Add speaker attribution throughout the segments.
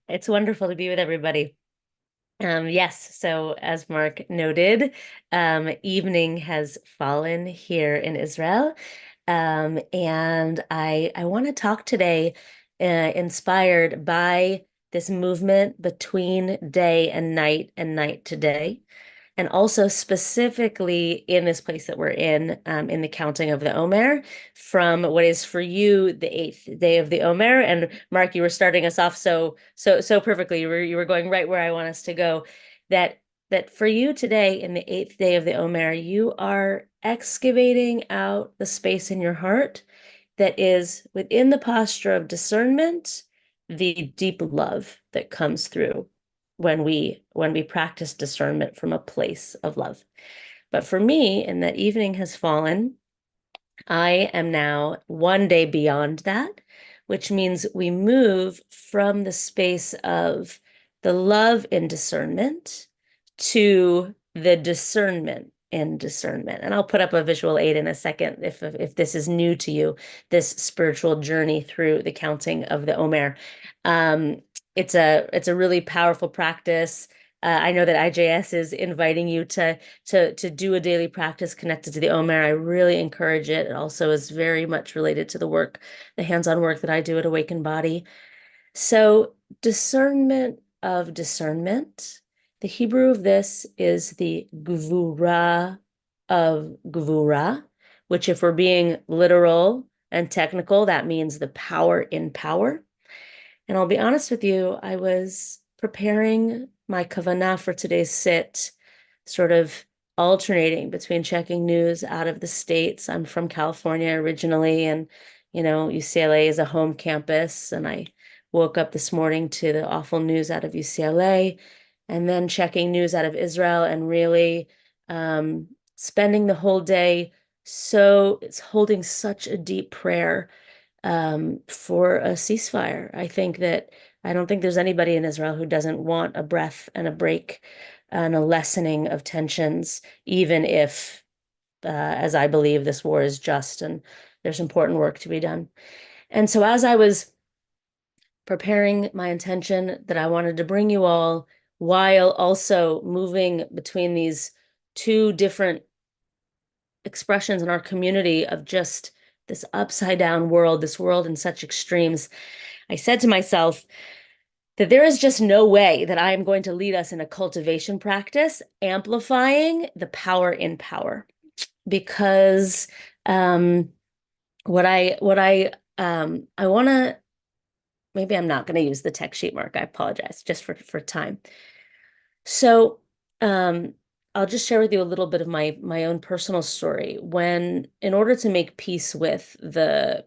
Speaker 1: It's wonderful to be with everybody. Yes, so as Mark noted, evening has fallen here in Israel. And I want to talk today, inspired by this movement between day and night to day. And also specifically in this place that we're in the counting of the Omer, from what is for you the eighth day of the Omer. And Mark, you were starting us off so perfectly. You were going right where I want us to go. That that for you today in the eighth day of the Omer, you are excavating out the space in your heart that is within the posture of discernment, the deep love that comes through when we practice discernment from a place of love. But for me, and that evening has fallen, I am now one day beyond that, which means we move from the space of the love in discernment to the discernment in discernment. And I'll put up a visual aid in a second if this is new to you, this spiritual journey through the counting of the Omer. Um, it's a really powerful practice. I know that IJS is inviting you to do a daily practice connected to the Omer. I really encourage it. It also is very much related to the work, the hands-on work that I do at Awakened Body. So discernment of discernment. The Hebrew of this is the gvura of gvura, which if we're being literal and technical, that means the power in power. And I'll be honest with you, I was preparing my kavanah for today's sit, sort of alternating between checking news out of the States. I'm from California originally, and UCLA is a home campus. And I woke up this morning to the awful news out of UCLA, and then checking news out of Israel, and really spending the whole day so it's holding such a deep prayer for a ceasefire. I don't think there's anybody in Israel who doesn't want a breath and a break and a lessening of tensions, even if, as I believe, this war is just and there's important work to be done. And so, as I was preparing my intention that I wanted to bring you all, while also moving between these two different expressions in our community of just this upside down world, this world in such extremes, I said to myself that there is just no way that I am going to lead us in a cultivation practice, amplifying the power in power. Because I want to, maybe I'm not going to use the tech sheet, Mark. I apologize just for time. So I'll just share with you a little bit of my own personal story. When, in order to make peace with the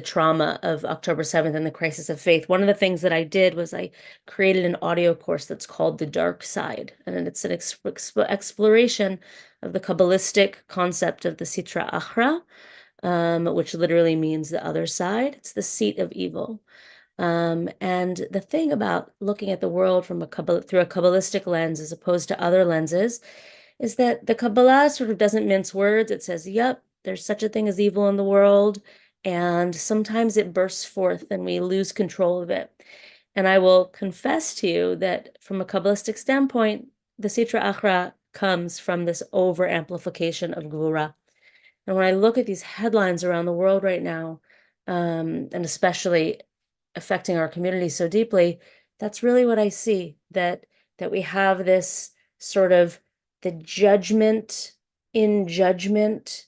Speaker 1: trauma of October 7th and the crisis of faith, one of the things that I did was I created an audio course that's called The Dark Side. And it's an exploration of the Kabbalistic concept of the Sitra Achra, which literally means the other side. It's the seat of evil. And the thing about looking at the world from through a Kabbalistic lens as opposed to other lenses is that the Kabbalah sort of doesn't mince words. It says, yep, there's such a thing as evil in the world. And sometimes it bursts forth and we lose control of it. And I will confess to you that from a Kabbalistic standpoint, the Sitra Achra comes from this over amplification of Gvura. And when I look at these headlines around the world right now, and especially affecting our community so deeply, that's really what I see, that we have this sort of the judgment in judgment,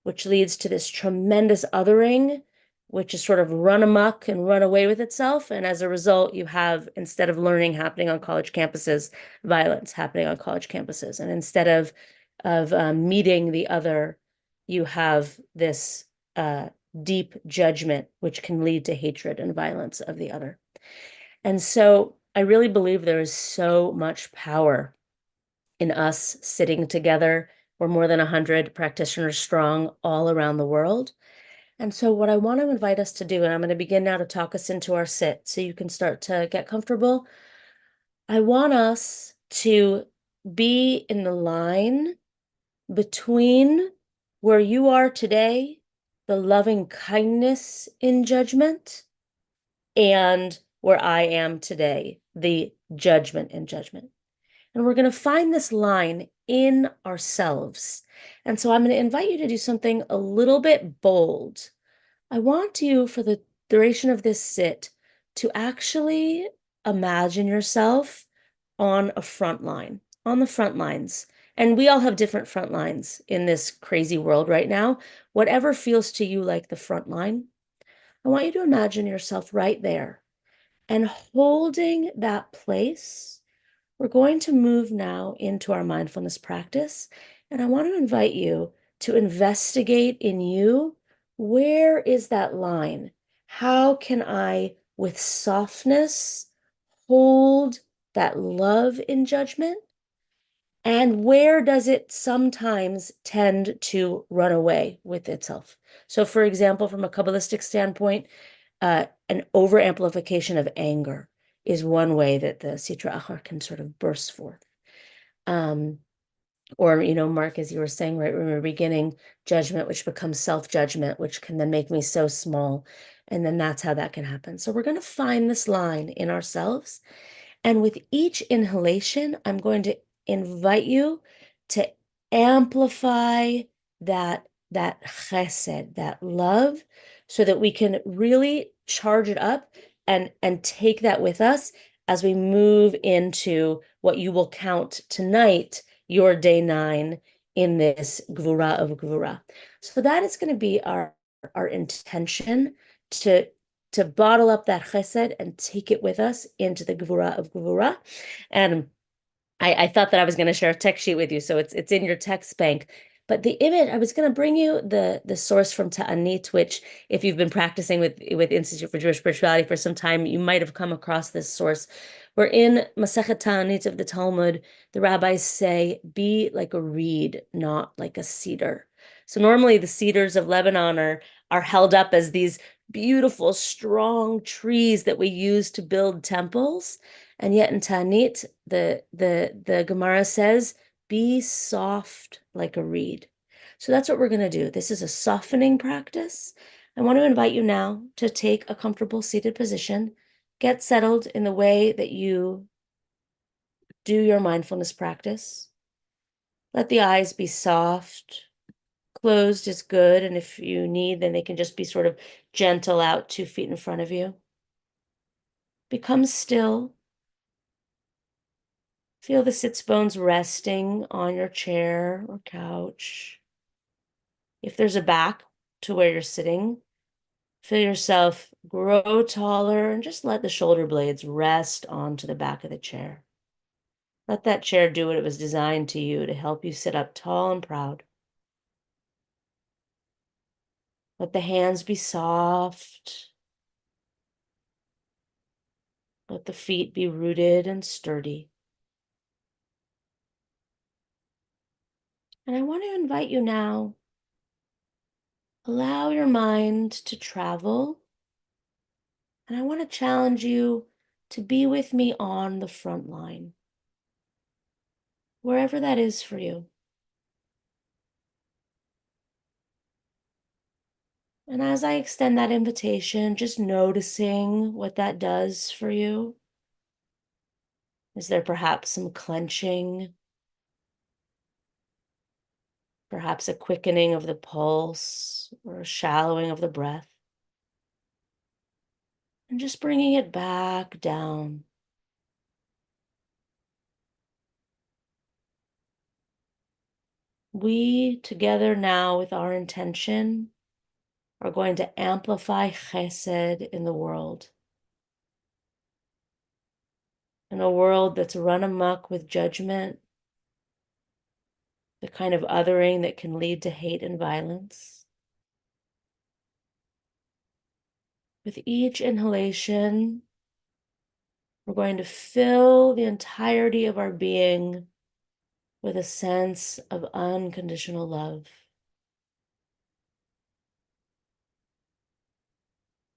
Speaker 1: which leads to this tremendous othering, which is sort of run amok and run away with itself. And as a result, you have, instead of learning happening on college campuses, violence happening on college campuses. And instead of meeting the other, you have this deep judgment, which can lead to hatred and violence of the other. And so I really believe there is so much power in us sitting together. We're more than 100 practitioners strong all around the world. And so what I want to invite us to do, and I'm going to begin now to talk us into our sit so you can start to get comfortable. I want us to be in the line between where you are today, the loving kindness in judgment, and where I am today, the judgment and judgment. And we're going to find this line in ourselves. And so I'm going to invite you to do something a little bit bold. I want you, for the duration of this sit, to actually imagine yourself on a front line, on the front lines. And we all have different front lines in this crazy world right now. Whatever feels to you like the front line, I want you to imagine yourself right there and holding that place. We're going to move now into our mindfulness practice. And I want to invite you to investigate in you, where is that line? How can I, with softness, hold that love in judgment? And where does it sometimes tend to run away with itself? So, for example, from a Kabbalistic standpoint, an overamplification of anger is one way that the Sitra Achar can sort of burst forth. Or, Mark, as you were saying right from the beginning, judgment, which becomes self-judgment, which can then make me so small. And then that's how that can happen. So we're going to find this line in ourselves. And with each inhalation, I'm going to invite you to amplify that chesed, that love, so that we can really charge it up and take that with us as we move into what you will count tonight, your day 9 in this Gvura of Gvura. So that is going to be our intention to bottle up that chesed and take it with us into the Gvura of Gvura. And I thought that I was going to share a text sheet with you, so it's in your text bank. But the image, I was going to bring you the source from Ta'anit, which if you've been practicing with Institute for Jewish Spirituality for some time, you might have come across this source. Where in Masechet Ta'anit of the Talmud, the rabbis say, be like a reed, not like a cedar. So normally the cedars of Lebanon are held up as these beautiful, strong trees that we use to build temples. And yet in Ta'anit, the Gemara says, be soft like a reed. So that's what we're going to do. This is a softening practice. I want to invite you now to take a comfortable seated position. Get settled in the way that you do your mindfulness practice. Let the eyes be soft. Closed is good. And if you need, then they can just be sort of gentle out 2 feet in front of you. Become still. Feel the sits bones resting on your chair or couch. If there's a back to where you're sitting, feel yourself grow taller and just let the shoulder blades rest onto the back of the chair. Let that chair do what it was designed to help you sit up tall and proud. Let the hands be soft. Let the feet be rooted and sturdy. And I want to invite you now, allow your mind to travel. And I want to challenge you to be with me on the front line, wherever that is for you. And as I extend that invitation, just noticing what that does for you. Is there perhaps some clenching? Perhaps a quickening of the pulse or a shallowing of the breath? And just bringing it back down. We, together now with our intention, are going to amplify chesed in the world. In a world that's run amok with judgment, the kind of othering that can lead to hate and violence. With each inhalation, we're going to fill the entirety of our being with a sense of unconditional love.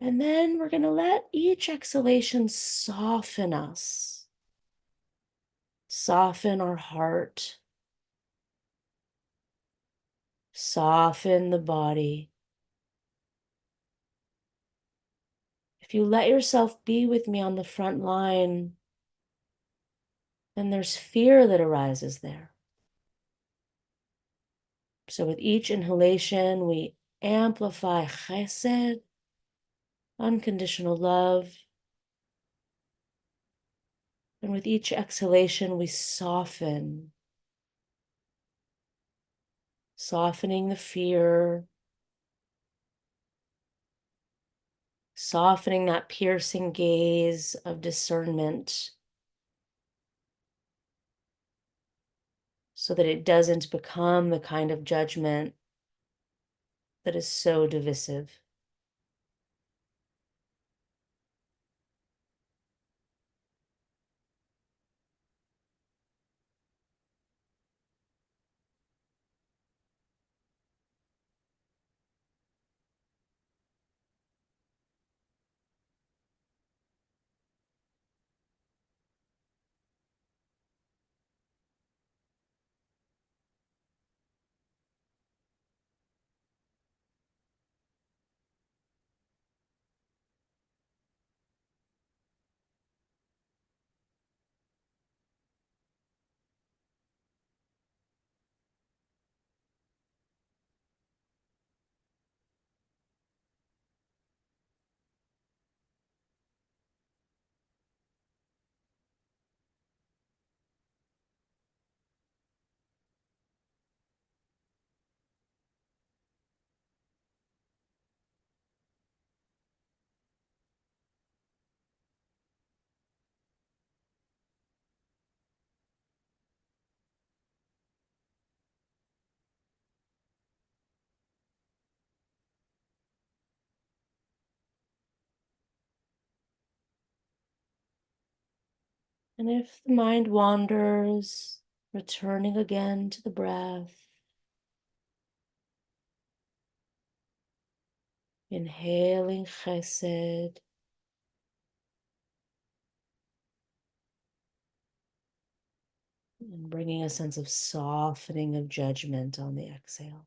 Speaker 1: And then we're going to let each exhalation soften us, soften our heart, soften the body. If you let yourself be with me on the front line, then there's fear that arises there. So with each inhalation, we amplify chesed, unconditional love. And with each exhalation, we soften, softening the fear, softening that piercing gaze of discernment so that it doesn't become the kind of judgment that is so divisive. And if the mind wanders, returning again to the breath, inhaling chesed, and bringing a sense of softening of judgment on the exhale.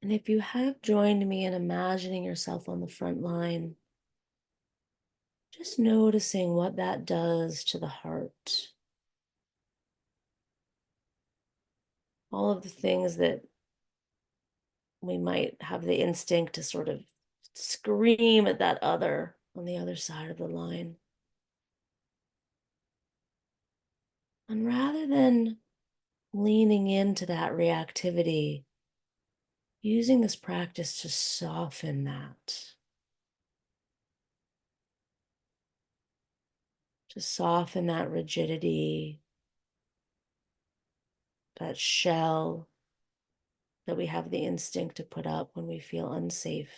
Speaker 1: And if you have joined me in imagining yourself on the front line, Just noticing what that does to the heart. All of the things that we might have the instinct to sort of scream at that other on the other side of the line. And rather than leaning into that reactivity, using this practice to soften that, to soften that rigidity, that shell that we have the instinct to put up when we feel unsafe.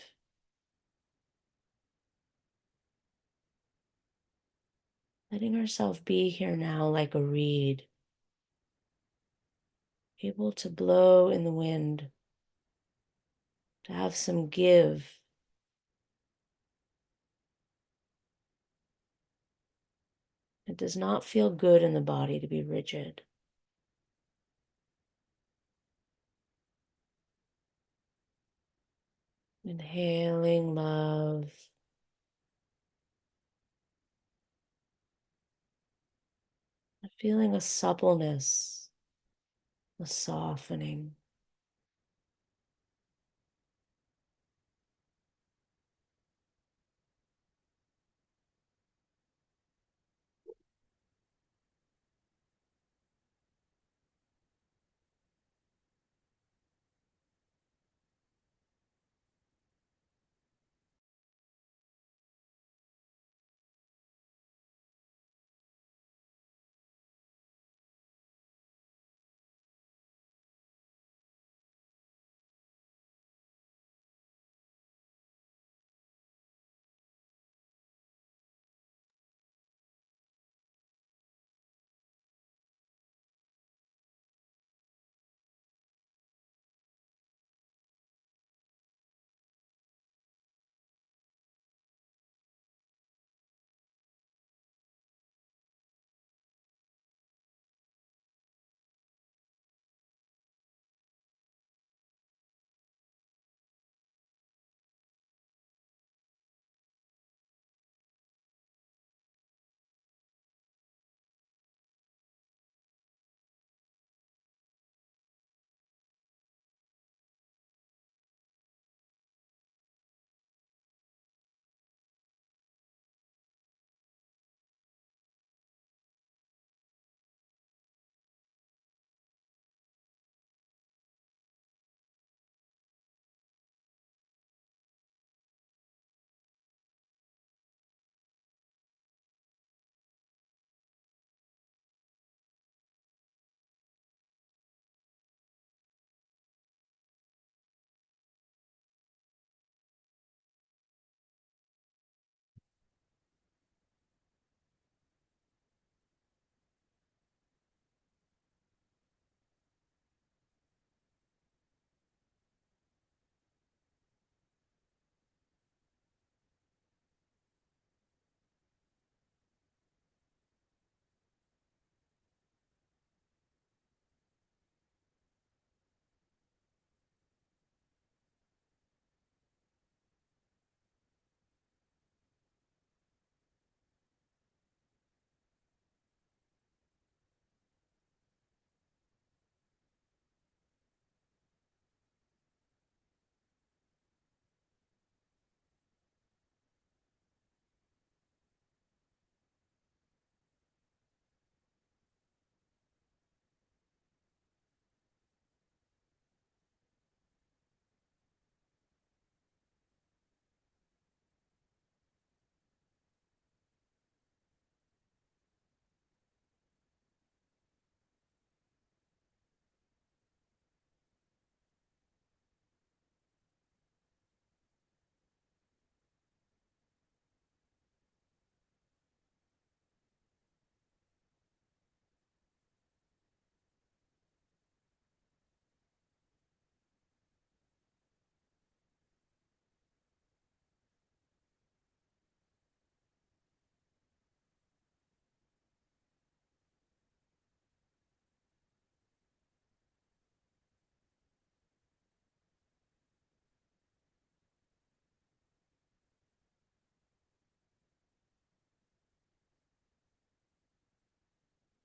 Speaker 1: Letting ourselves be here now like a reed, able to blow in the wind, to have some give. It does not feel good in the body to be rigid. Inhaling love. Feeling a suppleness, a softening.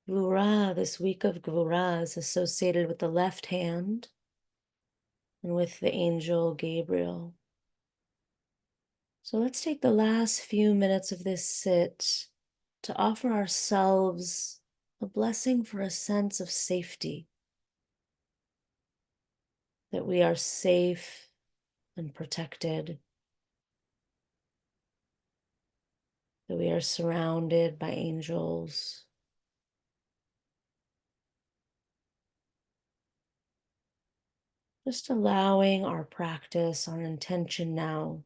Speaker 1: Gvura, this week of Gvura is associated with the left hand and with the angel Gabriel. So let's take the last few minutes of this sit to offer ourselves a blessing for a sense of safety, that we are safe and protected, that we are surrounded by angels. Just allowing our practice, our intention now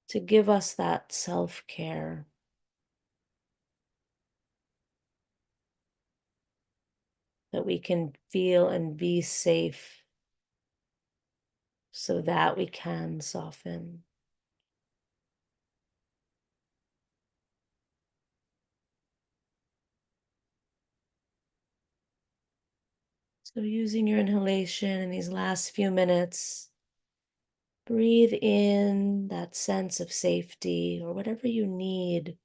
Speaker 1: to give us that self-care, that we can feel and be safe so that we can soften. So using your inhalation in these last few minutes, breathe in that sense of safety or whatever you need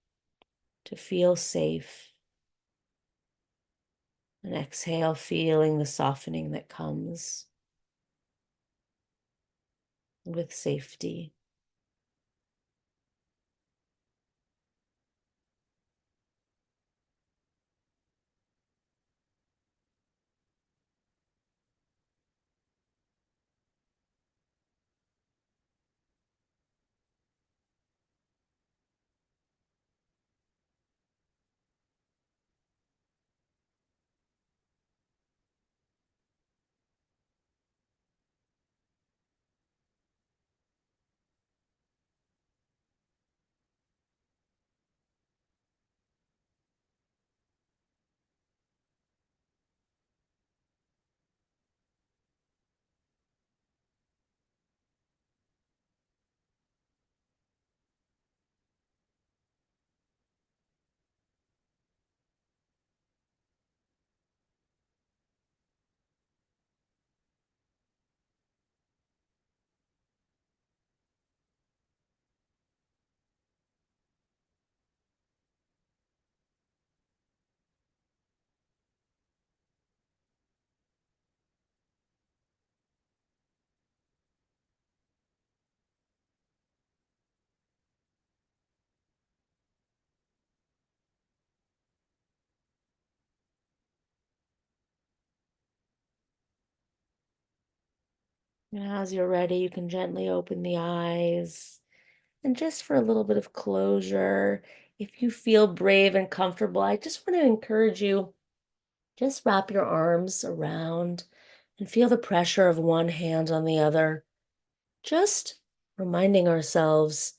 Speaker 1: to feel safe. And exhale, feeling the softening that comes with safety. And as you're ready, you can gently open the eyes. And just for a little bit of closure, if you feel brave and comfortable, I just want to encourage you, just wrap your arms around and feel the pressure of one hand on the other. Just reminding ourselves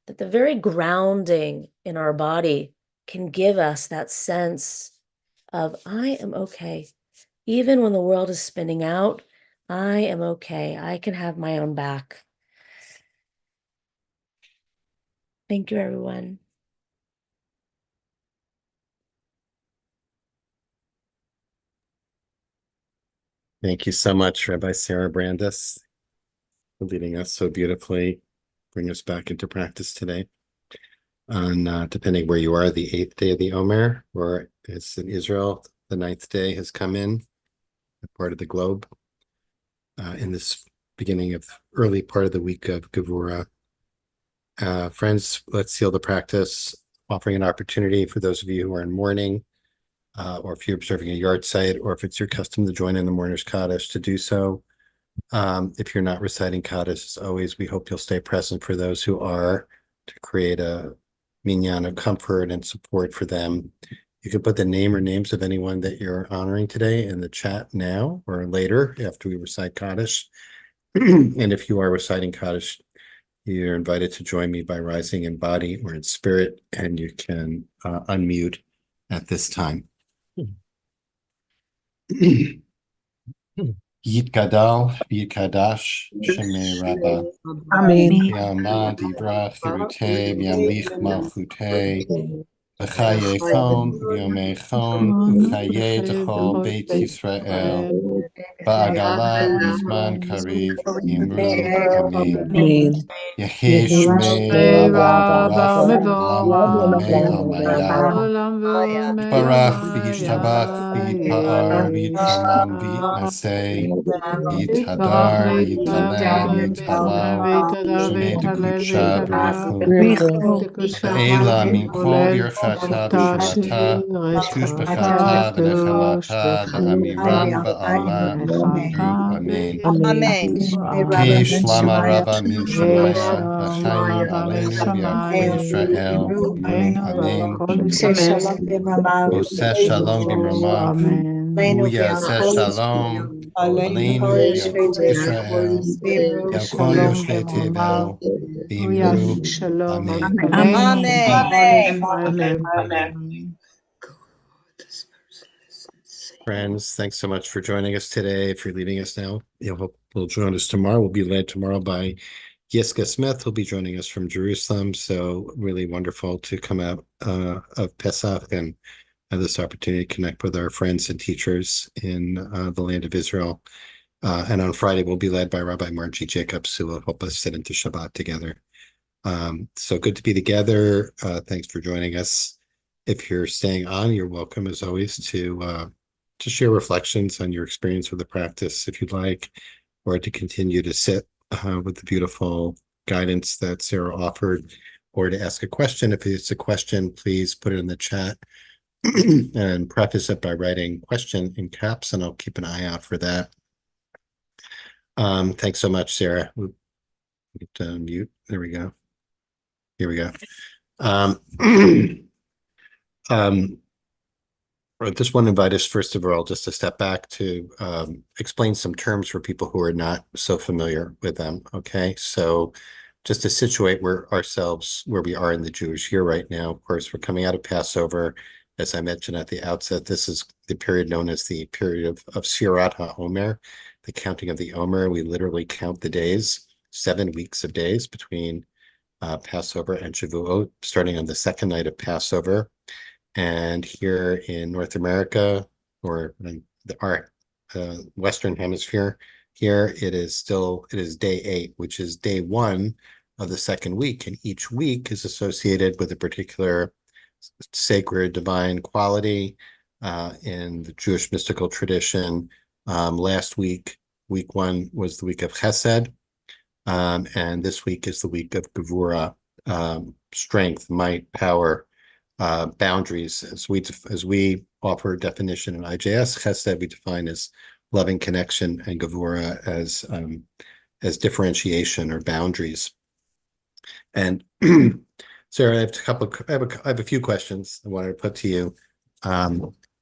Speaker 1: that the very grounding in our body can give us that sense of, I am okay. Even when the world is spinning out, I am okay. I can have my own back. Thank you, everyone.
Speaker 2: Thank you so much, Rabbi Sara Brandis, for leading us so beautifully, bring us back into practice today. On depending where you are, the 8th day of the Omer, or it's in Israel, the 9th day has come in, part of the globe, in this beginning of early part of the week of Gevurah. Friends, let's seal the practice, offering an opportunity for those of you who are in mourning, or if you're observing a yard site, or if it's your custom to join in the mourner's Kaddish, to do so. If you're not reciting Kaddish, as always, we hope you'll stay present for those who are, to create a minyan of comfort and support for them. You can put the name or names of anyone that you're honoring today in the chat now or later after we recite Kaddish. And if you are reciting Kaddish, you're invited to join me by rising in body or in spirit, and you can unmute at this time. Yitgadal, Yitkadash, Shemei Rabbah.
Speaker 3: Amen.
Speaker 2: Yamad Ivrach Hirutei, Yamlich Malchutei, V'chayechon, V'yomechon, Uchaye Techol Beit Yisrael, Ba'agala bizman kariv imru amen.
Speaker 3: Amen.
Speaker 2: Yehi
Speaker 3: Yehi
Speaker 2: shmei
Speaker 4: Shmei
Speaker 2: Rabba
Speaker 4: Rabba
Speaker 2: Barach
Speaker 4: Mivam
Speaker 2: Olam V'Amei Almaya.
Speaker 4: Olam V'Omei
Speaker 2: Barach v'yishtabach v'yitpa'ar
Speaker 4: Almaya
Speaker 2: v'yitchaman v'yitnaseh
Speaker 4: Yitbarach
Speaker 2: v'yitadar v'yitalel
Speaker 4: v'Yitbarach
Speaker 2: v'yitalal
Speaker 4: V'Yitadar
Speaker 2: shmei
Speaker 4: V'Yithalel
Speaker 2: dekusha
Speaker 4: V'Yitadar
Speaker 2: b'richu
Speaker 4: V'Yitkusha
Speaker 2: ve'ela min kol
Speaker 4: V'Yitholel
Speaker 2: birchata
Speaker 4: Tashi
Speaker 2: b'shirata
Speaker 4: Reshata
Speaker 2: tushbechata v'nechamata
Speaker 4: Tushbechata
Speaker 2: v'amiram ba'alma b'hu
Speaker 4: V'nechata
Speaker 2: amen.
Speaker 4: B'hu
Speaker 2: Yehi
Speaker 4: Amen.
Speaker 2: shlama Rabba min Shemaya
Speaker 4: Yeshalom
Speaker 2: v'chaim
Speaker 4: Rabba Min
Speaker 2: aleinu v'yafei
Speaker 4: Shamayim
Speaker 2: Yisrael imru
Speaker 4: Aleinu ועל
Speaker 2: amen.
Speaker 4: כל ישראל
Speaker 2: Oseh shalom
Speaker 4: ישמרו
Speaker 2: b'mrama.
Speaker 4: אמן.
Speaker 2: Hu yaseh shalom aleinu v'Yisrael. Yalkol
Speaker 4: שלום
Speaker 2: yoshvei
Speaker 4: ומרומה,
Speaker 2: tevel
Speaker 4: הוא יעשה
Speaker 2: v'imru
Speaker 4: שלום
Speaker 2: amen.
Speaker 4: עלינו ועל כל ישראל.
Speaker 2: Friends, thanks so much for joining us today. If you're leaving us now, you'll hope will join us tomorrow. We'll be led tomorrow by Yiska Smith, who'll be joining us from Jerusalem. So really wonderful to come out of Pesach and have this opportunity to connect with our friends and teachers in the land of Israel. And on Friday, we'll be led by Rabbi Margie Jacobs, who will help us sit into Shabbat together. So good to be together. Thanks for joining us. If you're staying on, you're welcome, as always, to share reflections on your experience with the practice, if you'd like, or to continue to sit with the beautiful guidance that Sarah offered, or to ask a question. If it's a question, please put it in the chat and preface it by writing question in caps, and I'll keep an eye out for that. Thanks so much, Sarah. We need to mute. There we go. Here we go. I just want to invite us, first of all, just to step back to explain some terms for people who are not so familiar with them. Okay, so just to situate ourselves where we are in the Jewish year right now. Of course, we're coming out of Passover. As I mentioned at the outset, this is the period known as the period of Sirat HaOmer, the counting of the Omer. We literally count the days, 7 weeks of days between Passover and Shavuot, starting on the second night of Passover. And here in North America, or in our Western Hemisphere, here it is day 8, which is day 1 of the second week. And each week is associated with a particular sacred divine quality in the Jewish mystical tradition. Last week, week 1 was the week of Chesed. And this week is the week of Gevura, strength, might, power, boundaries. As we offer a definition in IJS, Chesed we define as loving connection, and Gevura as differentiation or boundaries. And Sarah, I have a few questions I wanted to put to you,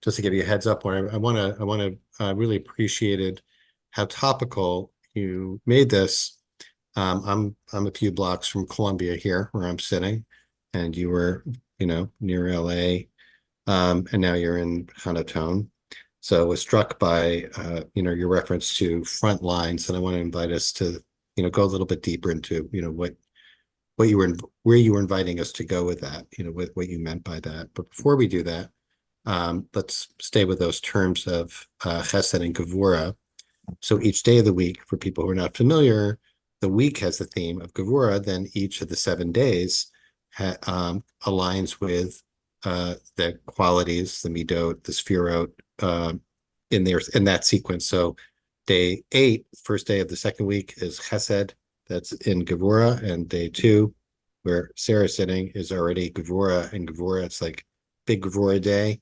Speaker 2: just to give you a heads up. I really appreciated how topical you made this. I'm a few blocks from Columbia here, where I'm sitting, and you were, near LA, and now you're in Hanatone. So I was struck by, your reference to front lines, and I want to invite us to, go a little bit deeper into, where you were inviting us to go with that, with what you meant by that. But before we do that, let's stay with those terms of Chesed and Gevura. So each day of the week, for people who are not familiar, the week has the theme of Gevura. Then each of the 7 days aligns with the qualities, the midot, the sphirot, in that sequence. So day 8, first day of the second week, is Chesed. That's in Gevura, and day 2, where Sarah's sitting, is already Gevura, and Gevura, it's like big Gevura day.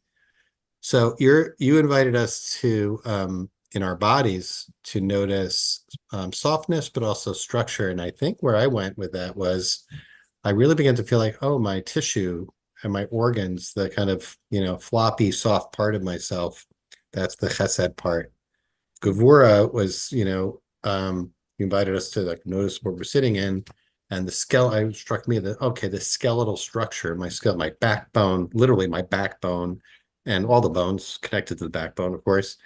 Speaker 2: So you invited us to in our bodies to notice softness, but also structure. And I think where I went with that was I really began to feel like, oh, my tissue and my organs, the kind of, floppy, soft part of myself, that's the chesed part. Gevura was, you invited us to like notice what we're sitting in, and the skeleton struck me that, okay, the skeletal structure, my backbone, literally my backbone, and all the bones connected to the backbone, of course,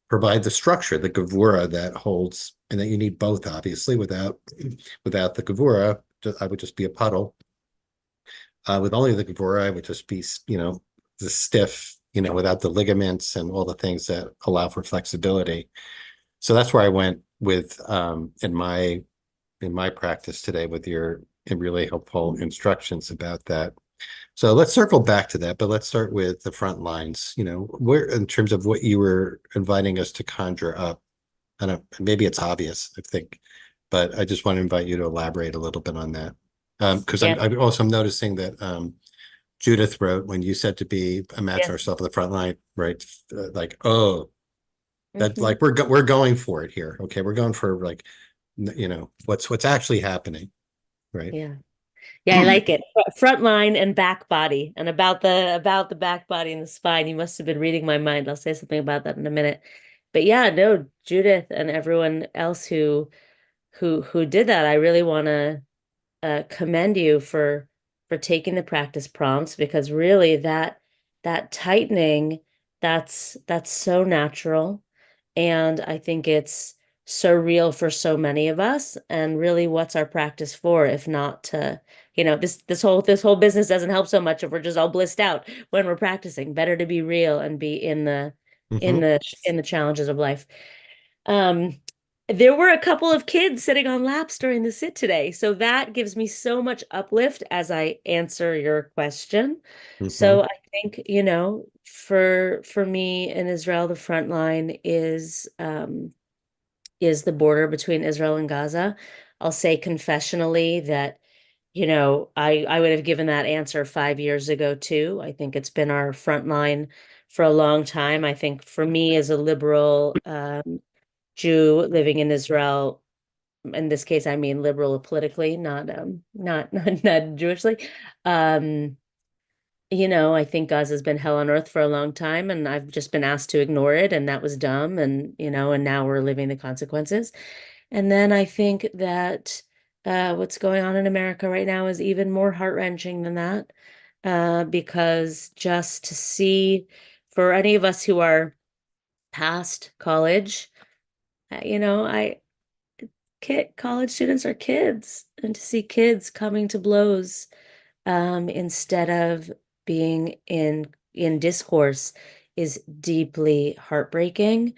Speaker 2: provide the structure, the gevura that holds, and that you need both, obviously. Without the gevura, I would just be a puddle. With only the gevura, I would just be, the stiff, without the ligaments and all the things that allow for flexibility. So that's where I went with in my practice today with your really helpful instructions about that. So let's circle back to that, but let's start with the front lines. Where in terms of what you were inviting us to conjure up. I don't, maybe it's obvious, I think, but I just want to invite you to elaborate a little bit on that. Because
Speaker 1: Yeah.
Speaker 2: I'm also noticing that Judith wrote when you said to be imagine
Speaker 1: Yes.
Speaker 2: ourselves at the front line, right? Like, oh, that
Speaker 1: Mhm.
Speaker 2: like we're going for it here. Okay, we're going for like what's actually happening, right?
Speaker 1: Yeah. Yeah, I like it. Front line and back body. And about the back body and the spine, you must have been reading my mind. I'll say something about that in a minute. But yeah, no, Judith and everyone else who did that, I really want to commend you for taking the practice prompts, because really that tightening, that's so natural. And I think it's so real for so many of us. And really, what's our practice for if not to, this whole business doesn't help so much if we're just all blissed out when we're practicing. Better to be real and be in the in
Speaker 2: Hmm.
Speaker 1: the in the challenges of life. Um, there were a couple of kids sitting on laps during the sit today, so that gives me so much uplift as I answer your question.
Speaker 2: Hmm.
Speaker 1: So I think, for me in Israel, the front line is the border between Israel and Gaza. I'll say confessionally that, I would have given that answer 5 years ago too. I think it's been our front line for a long time. I think for me as a liberal Jew living in Israel, in this case, I mean liberal politically, not Jewishly. Um, I think Gaza's been hell on earth for a long time, and I've just been asked to ignore it, and that was dumb, and now we're living the consequences. And then I think that what's going on in America right now is even more heart-wrenching than that, because just to see, for any of us who are past college, I college students are kids, and to see kids coming to blows instead of being in discourse is deeply heartbreaking.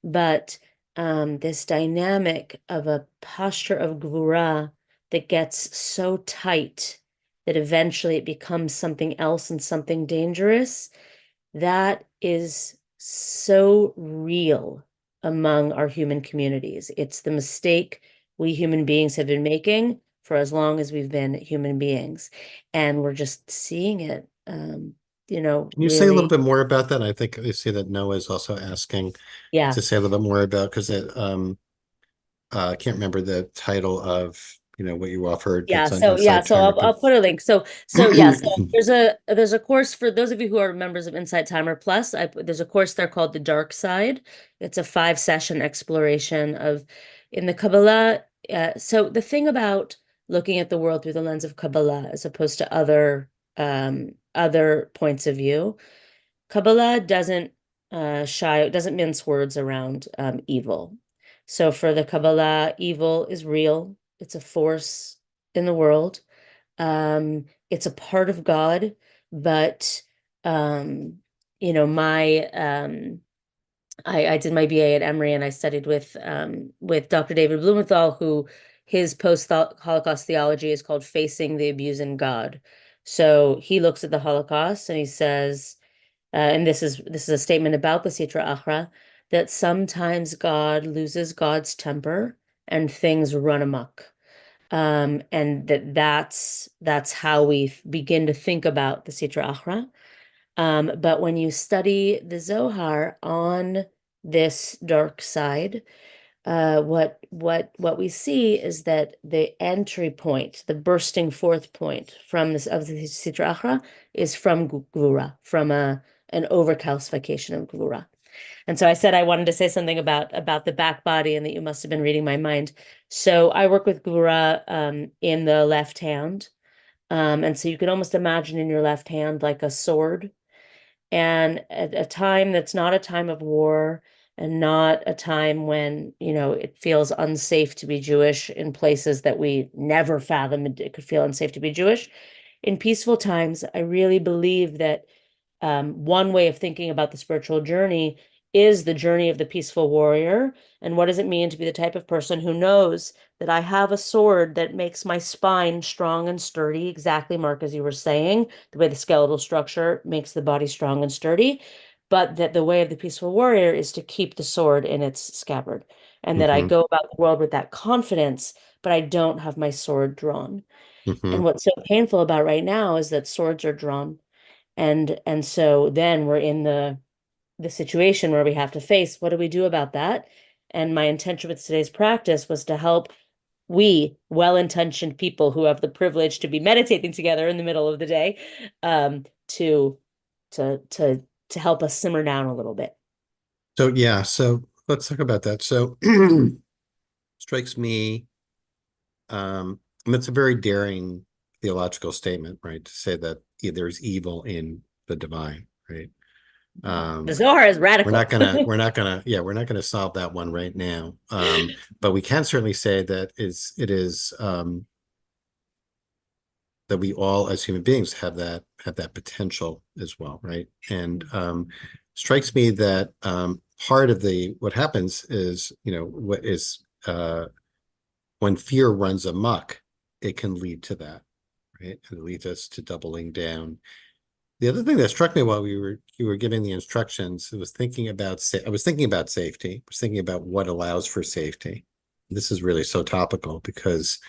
Speaker 1: But this dynamic of a posture of gvura that gets so tight that eventually it becomes something else and something dangerous, that is so real among our human communities. It's the mistake we human beings have been making for as long as we've been human beings. And we're just seeing it,
Speaker 2: Can you say a little
Speaker 1: really.
Speaker 2: bit more about that? I think you see that Noah is also asking
Speaker 1: Yeah.
Speaker 2: to say a little bit more about because I can't remember the title of what you offered.
Speaker 1: Yeah,
Speaker 2: It's on
Speaker 1: so
Speaker 2: Insight
Speaker 1: so
Speaker 2: Timer.
Speaker 1: I'll put a link. So yeah, so there's a course for those of you who are members of Insight Timer Plus. There's a course there called The Dark Side. It's a 5 session exploration of in the Kabbalah. So the thing about looking at the world through the lens of Kabbalah as opposed to other points of view, Kabbalah doesn't mince words around evil. So for the Kabbalah, evil is real. It's a force in the world. It's a part of God, but um, my I did my BA at Emory and I studied with Dr. David Blumenthal, who his post-Holocaust theology is called Facing the Abusing God. So he looks at the Holocaust and he says, and this is a statement about the Sitra Achra, that sometimes God loses God's temper and things run amok. And that's how we begin to think about the Sitra Achra. But when you study the Zohar on this dark side, what we see is that the entry point, the bursting forth point from this of the Sitra Achra is from Gvura, from an overcalcification of Gvura. And so I said I wanted to say something about the back body and that you must have been reading my mind. So I work with Gvura in the left hand. And so you can almost imagine in your left hand like a sword. And at a time that's not a time of war and not a time when, it feels unsafe to be Jewish in places that we never fathomed it could feel unsafe to be Jewish. In peaceful times, I really believe that one way of thinking about the spiritual journey is the journey of the peaceful warrior. And what does it mean to be the type of person who knows that I have a sword that makes my spine strong and sturdy, exactly, Mark, as you were saying, the way the skeletal structure makes the body strong and sturdy, but that the way of the peaceful warrior is to keep the sword in its scabbard, and that I
Speaker 2: Mm-hmm.
Speaker 1: go about the world with that confidence, but I don't have my sword drawn.
Speaker 2: Mm-hmm.
Speaker 1: And what's so painful about right now is that swords are drawn. And so then we're in the situation where we have to face, what do we do about that? And my intention with today's practice was to help we well-intentioned people who have the privilege to be meditating together in the middle of the day, to to help us simmer down a little bit.
Speaker 2: So yeah, so let's talk about that. So strikes me, it's a very daring theological statement, right? To say that there's evil in the divine, right?
Speaker 1: The
Speaker 2: Um,
Speaker 1: Zohar is
Speaker 2: we're not
Speaker 1: radical.
Speaker 2: gonna, we're not gonna, yeah, we're not gonna solve that one right now. But we can certainly say that it is that we all as human beings have that potential as well, right? And strikes me that part of the what happens is, what is when fear runs amok, it can lead to that, right? And it leads us to doubling down. The other thing that struck me while you were giving the instructions, I was thinking about safety. I was thinking about what allows for safety. This is really so topical because,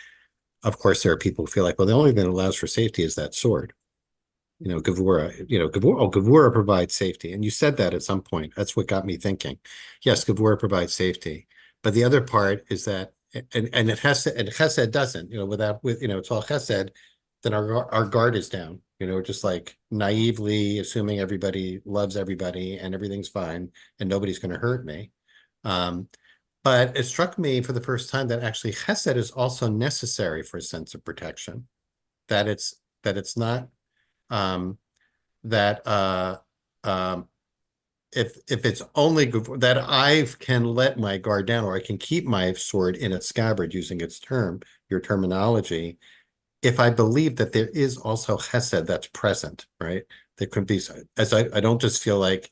Speaker 2: of course, there are people who feel like, well, the only thing that allows for safety is that sword. Gavura provides safety. And you said that at some point. That's what got me thinking. Yes, Gavura provides safety. But the other part is that, and Chesed doesn't, it's all Chesed, then our guard is down, just like naively assuming everybody loves everybody and everything's fine and nobody's going to hurt me. Um, but it struck me for the first time that actually Chesed is also necessary for a sense of protection. That it's not um, that if it's only that I can let my guard down or I can keep my sword in its scabbard using your terminology, if I believe that there is also Chesed that's present, right? There could be, as I don't just feel like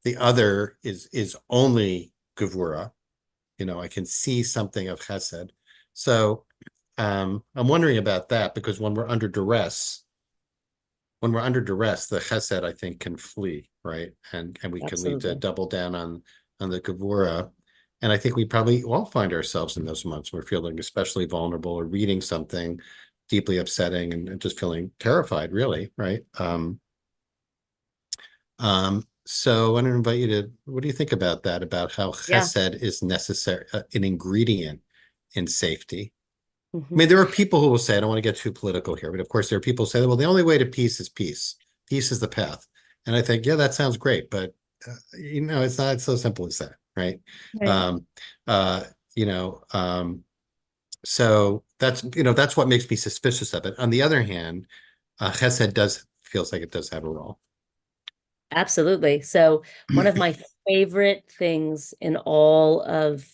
Speaker 2: the other is only Gevura, I can see something of Chesed. So I'm wondering about that because when we're under duress, the chesed, I think, can flee, right? And we can lead to
Speaker 1: Absolutely.
Speaker 2: double down on the gevura. And I think we probably all find ourselves in those months. We're feeling especially vulnerable or reading something deeply upsetting and just feeling terrified, really, right? So I want to invite you to, what do you think about that? About how
Speaker 1: Yeah.
Speaker 2: chesed is necessary, an ingredient in safety. I
Speaker 1: Hmm.
Speaker 2: mean, there are people who will say, I don't want to get too political here, but of course, there are people who say, well, the only way to peace is peace. Peace is the path. And I think, yeah, that sounds great, but it's not so simple as that, right?
Speaker 1: Right.
Speaker 2: Um, uh, you know, so that's what makes me suspicious of it. On the other hand, Chesed feels like it does have a role.
Speaker 1: Absolutely. So one of my favorite things in all of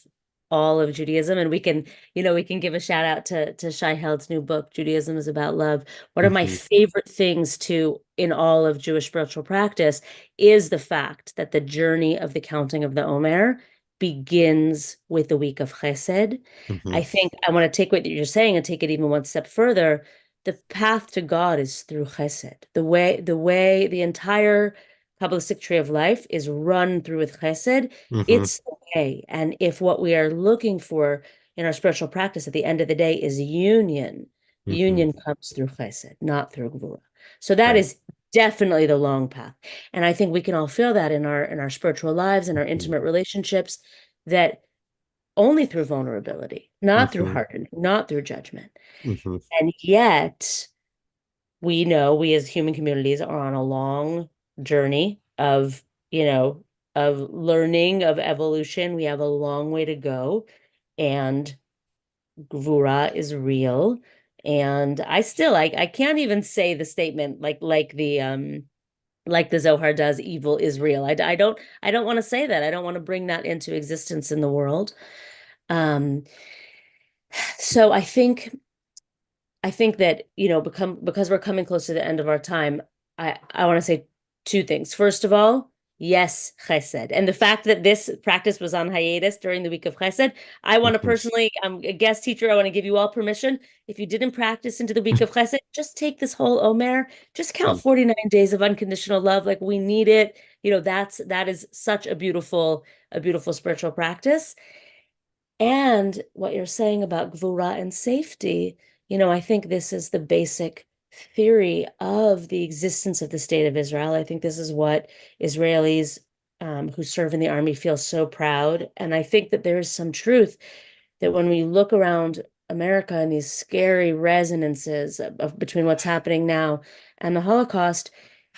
Speaker 1: Judaism, and we can give a shout out to Shai Held's new book, Judaism is About Love. One of my
Speaker 2: Mhm,
Speaker 1: favorite things to in all of Jewish spiritual practice is the fact that the journey of the counting of the Omer begins with the week of Chesed.
Speaker 2: mhm,
Speaker 1: I think I want to take what you're saying and take it even one step further. The path to God is through Chesed. The way the entire Kabbalistic tree of life is run through with chesed.
Speaker 2: mhm,
Speaker 1: It's the way. And if what we are looking for in our spiritual practice at the end of the day is union,
Speaker 2: mhm.
Speaker 1: union comes through chesed, not through gvura. So that
Speaker 2: Right.
Speaker 1: is definitely the long path. And I think we can all feel that in our spiritual lives, in our
Speaker 2: Mhm,
Speaker 1: intimate relationships, that only through vulnerability, not through
Speaker 2: mhm,
Speaker 1: hardening, not through judgment.
Speaker 2: mhm,
Speaker 1: And yet we know we as human communities are on a long journey of learning, of evolution. We have a long way to go, and Gvura is real. And I can't even say the statement like the Zohar does, evil is real. I don't want to say that. I don't want to bring that into existence in the world. Um, so I think that, because we're coming close to the end of our time, I want to say two things. First of all, Yes, chesed. And the fact that this practice was on hiatus during the week of chesed, I want to personally, I'm a guest teacher. I want to give you all permission. If you didn't practice into the week of chesed, just take this whole Omer, just count 49 days of unconditional love. Like we need it. That is such a beautiful spiritual practice. And what you're saying about gvura and safety, I think this is the basic theory of the existence of the state of Israel. I think this is what Israelis who serve in the army feel so proud. And I think that there is some truth that when we look around America and these scary resonances between what's happening now and the Holocaust,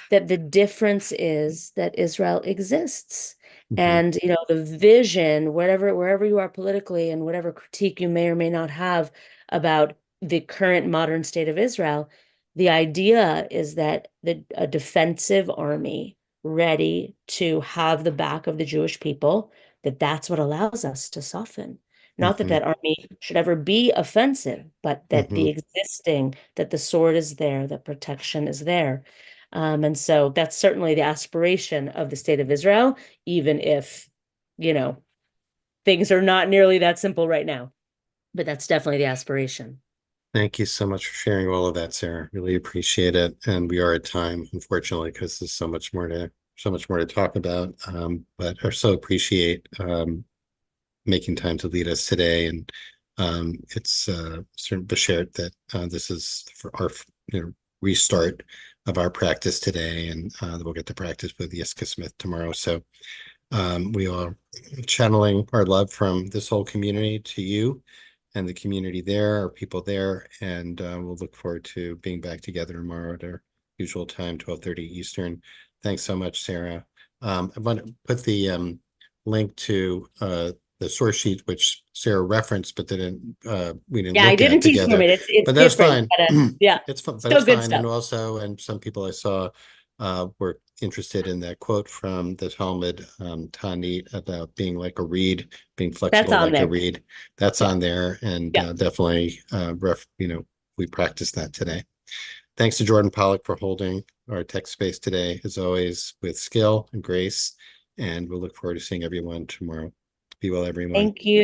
Speaker 1: that the difference is that Israel exists. And the vision, wherever you are politically, and whatever critique you may or may not have about the current modern state of Israel, the idea is that a defensive army ready to have the back of the Jewish people, that's what allows us to soften. Not that that army should ever be offensive, but that that the sword is there, that protection is there. And so that's certainly the aspiration of the state of Israel, even if, things are not nearly that simple right now. But that's definitely the aspiration.
Speaker 2: Thank you so much for sharing all of that, Sarah. Really appreciate it. And we are at time, unfortunately, because there's so much more to talk about. But I so appreciate making time to lead us today. And it's sort of bashared that this is for our restart of our practice today, and we'll get to practice with Yiska Smith tomorrow. So we are channeling our love from this whole community to you and the community there, our people there, and we'll look forward to being back together tomorrow at our usual time, 12:30 Eastern. Thanks so much, Sarah. I want to put the link to the source sheet, which Sarah referenced, but we didn't
Speaker 1: Yeah, I
Speaker 2: look
Speaker 1: didn't
Speaker 2: at
Speaker 1: teach from
Speaker 2: together.
Speaker 1: it. It's
Speaker 2: But that's
Speaker 1: different,
Speaker 2: fine.
Speaker 1: but yeah,
Speaker 2: It's fun, but
Speaker 1: still
Speaker 2: it's
Speaker 1: good
Speaker 2: fine.
Speaker 1: stuff.
Speaker 2: And some people I saw were interested in that quote from the Talmud, Tanit, about being like a reed, being
Speaker 1: That's
Speaker 2: flexible
Speaker 1: on
Speaker 2: like a
Speaker 1: there.
Speaker 2: reed. That's
Speaker 1: Yeah.
Speaker 2: on there, and
Speaker 1: Yeah.
Speaker 2: definitely, we practiced that today. Thanks to Jordan Pollock for holding our tech space today, as always, with skill and grace. And we'll look forward to seeing everyone tomorrow. Be well, everyone.
Speaker 1: Thank you.